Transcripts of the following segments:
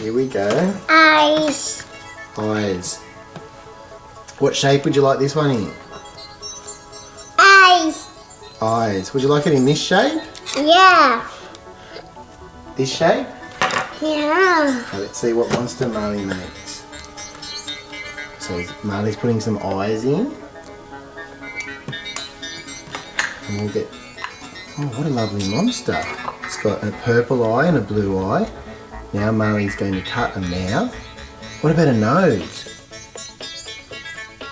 Here we go. Eyes. Eyes. What shape would you like this one in? Eyes. Eyes. Would you like it in this shape? Yeah. This shape? Yeah. Okay, let's see what monster Marley makes. So Marley's putting some eyes in. And we'll get... Oh, what a lovely monster. It's got a purple eye and a blue eye. Now Marley's going to cut a mouth. What about a nose?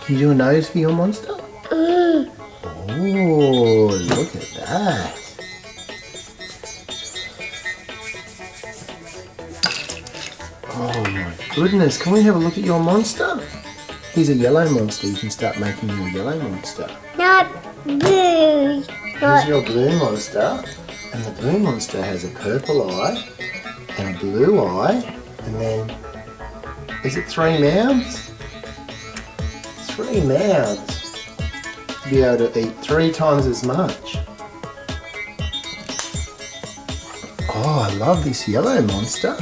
Can you do a nose for your monster? Mm. Oh, look at that. Oh my goodness, can we have a look at your monster? Here's a yellow monster. You can start making your yellow monster. Not blue. Here's your blue monster. And the blue monster has a purple eye and a blue eye. And then, is it 3 mouths? 3 mouths. To be able to eat 3 times as much. Oh, I love this yellow monster.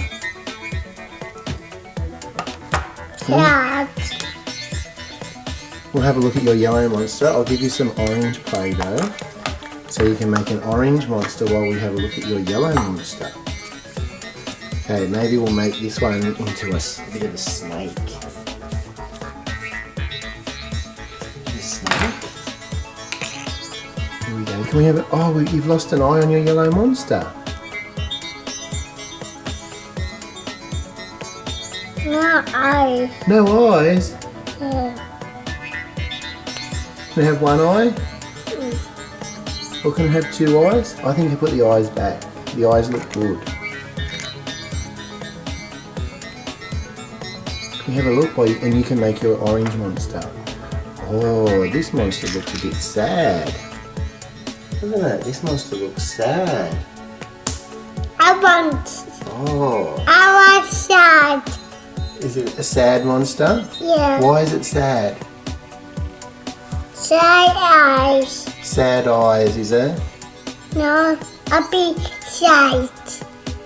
Cat. We'll have a look at your yellow monster. I'll give you some orange Play-Doh so you can make an orange monster while we have a look at your yellow monster. Okay, maybe we'll make this one into a bit of a snake. Here we go. Can we have it? Oh, you've lost an eye on your yellow monster. No eyes. No eyes? Yeah. Can I have one eye? Or can I have 2 eyes? I think I put the eyes back. The eyes look good. Can you have a look and you can make your orange monster. Oh, this monster looks a bit sad. Look at that, this monster looks sad. I want. Oh. I want sad. Is it a sad monster? Yeah. Why is it sad? Sad eyes. Sad eyes, is it? No, a big sad.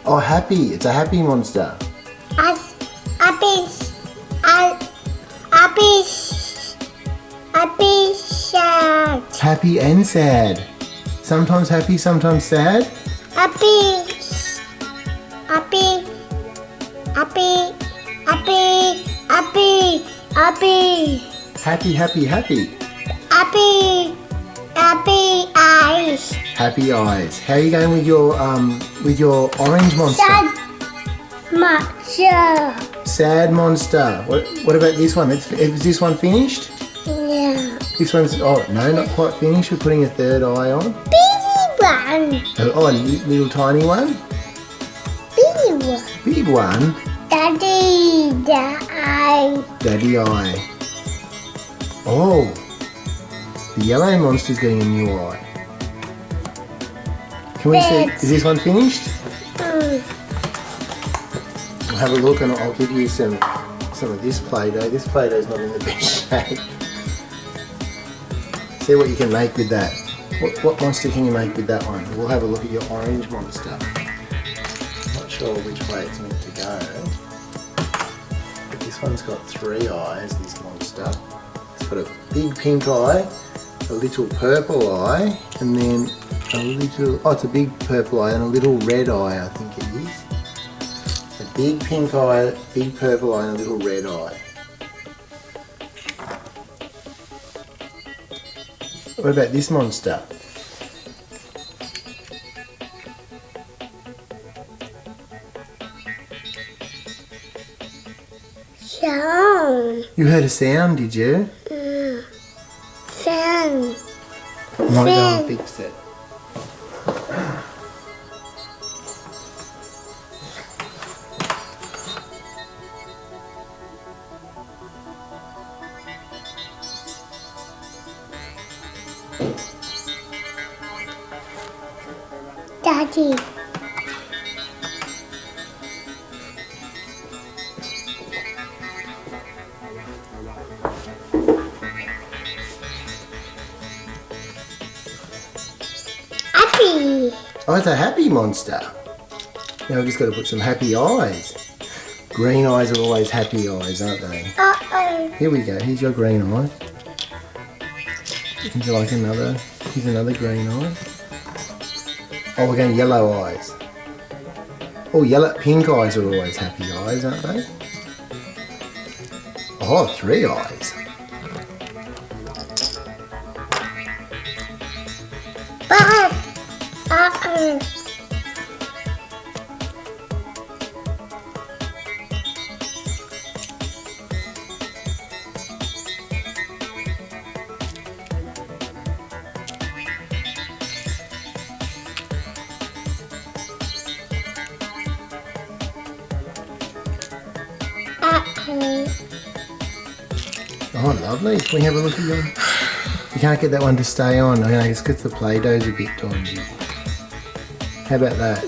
Oh, happy. It's a happy monster. A big sad. Happy and sad. Sometimes happy, sometimes sad. Happy. Happy, happy, happy. Happy eyes. Happy eyes. How are you going with your orange monster? Sad monster. Sad monster. What about this one? Is this one finished? Yeah. This one's, oh no, not quite finished. We're putting a 3rd eye on. Big one. Oh, a little tiny one? Big one. Big one? Daddy, the eye. Daddy eye. Oh, the yellow monster's getting a new eye. Can we see, is this one finished? We'll have a look and I'll give you some of this Play-Doh. This Play-Doh's not in the best shape. See what you can make with that. What monster can you make with that one? We'll have a look at your orange monster. Not sure which way it's meant to go. But this one's got 3 eyes, this monster. It's got a big pink eye, a little purple eye, and then a little, oh, it's a big purple eye and a little red eye, I think it is. A big pink eye, big purple eye, and a little red eye. What about this monster? Sound. You heard a sound, did you? Sound. I might go and fix it. Daddy. Happy. Oh, it's a happy monster. Now we've just got to put some happy eyes. Green eyes are always happy eyes, aren't they? Uh-oh. Here we go. Here's your green eye. Would you like another? Here's another green eye. Oh, we're going yellow eyes. Oh, pink eyes are always happy eyes, aren't they? Oh, 3 eyes. Uh-oh. Oh, lovely. Can we have a look at your... You can't get that one to stay on. I guess because the Play-Doh's a bit dodgy. How about that?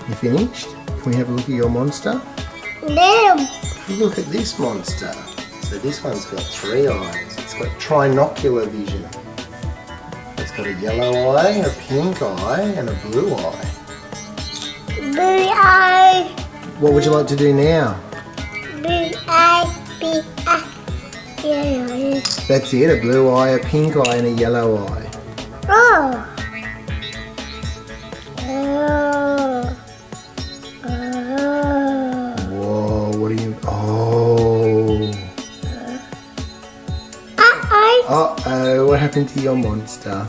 You finished? Can we have a look at your monster? No. Look at this monster. So this one's got 3 eyes. It's got trinocular vision. It's got a yellow eye, a pink eye, and a blue eye. Blue eye. What would you like to do now? Blue eye. Big eye. Yeah. That's it, a blue eye, a pink eye, and a yellow eye. Oh. Oh. Oh. Whoa, what are you... Oh. Uh-oh. Uh-oh, what happened to your monster?